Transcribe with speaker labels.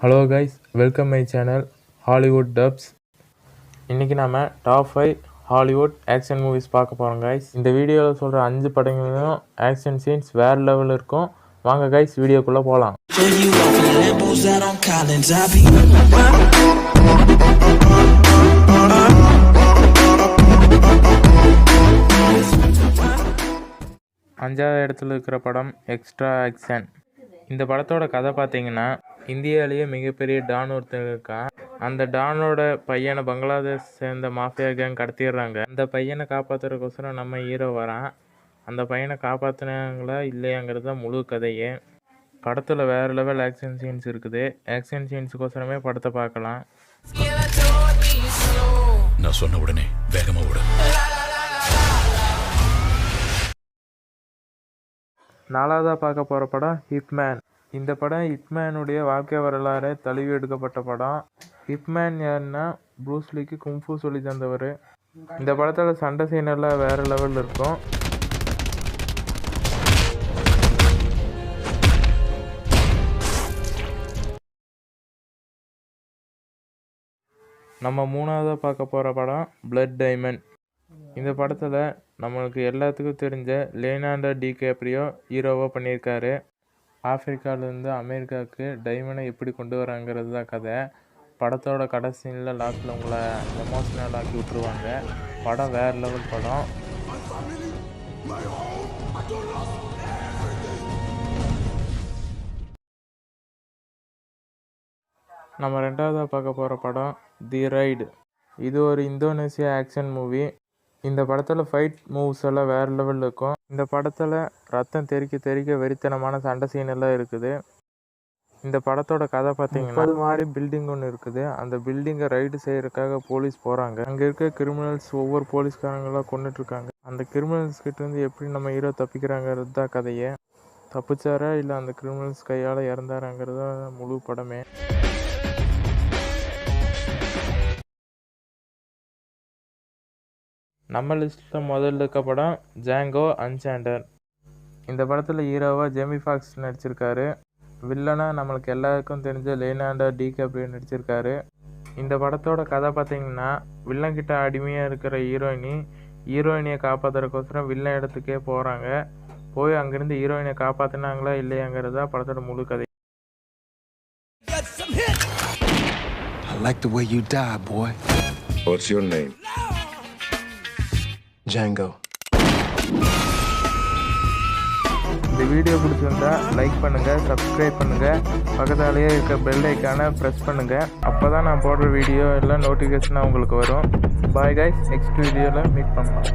Speaker 1: Hello guys, welcome my channel Hollywood dubs. இன்றைக்கி நம்ம top 5 Hollywood action movies பார்க்க போகிறோம் கைஸ். இந்த வீடியோவில் சொல்கிற 5 படங்களும் ஆக்ஷன் சீன்ஸ் வேறு லெவலில் இருக்கும். வாங்க கைஸ், வீடியோக்குள்ளே போகலாம். அஞ்சாவது இடத்துல இருக்கிற படம் எக்ஸ்ட்ரா ஆக்ஷன். இந்த படத்தோட கதை பார்த்தீங்கன்னா, இந்தியாவிலேயே மிகப்பெரிய டான் ஒருத்தர் இருக்கான். அந்த டானோட பையனை பங்களாதேஷ் சேர்ந்த மாஃபியா கேங் கடத்திடுறாங்க. அந்த பையனை காப்பாற்றுறதுக்கோசரம் நம்ம ஹீரோ வரான். அந்த பையனை காப்பாற்றினாங்களா இல்லையாங்கிறது தான் முழு கதையே. படத்தில் வேறு லெவல் ஆக்ஷன் சீன்ஸ் இருக்குது. ஆக்ஷன் சீன்ஸுக்கோசரமே படத்தை பார்க்கலாம்.
Speaker 2: நான் சொன்ன உடனே வேகமாக ஓடு.
Speaker 1: நாலாவதாக பார்க்க போகிற படம் ஹிட்மேன். இந்த படம் ஹிட்மேனுடைய வாழ்க்கை வரலாறு தழுவி எடுக்கப்பட்ட படம். ஹிட்மேன் யாருன்னா, ப்ரூஸ்லிக்கு கும்ஃபு சொல்லி தந்தவர். இந்த படத்தில் சண்டை சீனெல்லாம் வேறு லெவலில் இருக்கும். நம்ம மூணாவதாக பார்க்க போகிற படம் பிளட் டைமண்ட். இந்த படத்தில் நம்மளுக்கு எல்லாத்துக்கும் தெரிஞ்ச லியோனார்டோ டிகாப்ரியோ ஹீரோவாக பண்ணியிருக்காரு. ஆப்பிரிக்காவிலேருந்து அமெரிக்காவுக்கு டைமண்டை எப்படி கொண்டு வராங்கிறது தான் கதை. படத்தோட கடைசியில் லாஸ்ட்டில் உங்களை எமோஷ்னல் ஆக்கி விட்டுருவாங்க. படம் வேறு லெவல் படம். நம்ம ரெண்டாவதாக பார்க்க போகிற படம் தி ரைடு. இது ஒரு இந்தோனேசியா ஆக்ஷன் மூவி. இந்த படத்தில் ஃபைட் மூவ்ஸ் எல்லாம் வேறு லெவலில் இருக்கும். இந்த படத்தில் ரத்தம் தெறிக்க வெறித்தனமான சண்டை சீன் எல்லாம் இருக்குது. இந்த படத்தோட கதை பார்த்தீங்கன்னா, அது மாதிரி பில்டிங் ஒன்று இருக்குது. அந்த பில்டிங்கை ரைடு செய்யறதுக்காக போலீஸ் போகிறாங்க. அங்கே இருக்க கிரிமினல்ஸ் ஒவ்வொரு போலீஸ்காரங்களாம் கொண்டுட்ருக்காங்க. அந்த கிரிமினல்ஸ் கிட்டேருந்து எப்படி நம்ம ஹீரோ தப்பிக்கிறாங்கிறது தான் கதையே. தப்பிச்சாரா இல்லை அந்த கிரிமினல்ஸ் கையால் இறந்தாராங்கிறது தான் முழு படமே. நம்ம லிஸ்ட்டில் முதல்ல இருக்க படம் ஜாங்கோ அன்சாண்டட். இந்த படத்தில் ஹீரோவாக ஜேமி ஃபாக்ஸ் நடிச்சிருக்காரு. வில்லனாக நம்மளுக்கு எல்லாருக்கும் தெரிஞ்ச லியோனார்டோ டிகாப்ரியோ நடிச்சிருக்காரு. இந்த படத்தோட கதை பார்த்தீங்கன்னா, வில்லன்கிட்ட அடிமையாக இருக்கிற ஹீரோயினியை காப்பாற்றுறதுக்கோசரம் வில்லன் இடத்துக்கே போகிறாங்க. போய் அங்கேருந்து ஹீரோயினை காப்பாற்றினாங்களா இல்லையாங்கிறது தான் படத்தோட முழு கதை.
Speaker 3: I like the way you die, boy.
Speaker 2: What's your name?
Speaker 3: Django.
Speaker 1: இந்த வீடியோ பிடிச்சிருந்தா லைக் பண்ணுங்கள், சப்ஸ்கிரைப் பண்ணுங்கள், பக்கத்தாலேயே இருக்க பெல் ஐக்கானை ப்ரெஸ் பண்ணுங்கள். அப்போ தான் நான் போடுற வீடியோ எல்லாம் நோட்டிஃபிகேஷனாக உங்களுக்கு வரும். பாய் கைஸ், நெக்ஸ்ட் வீடியோவில் மீட் பண்ணலாம்.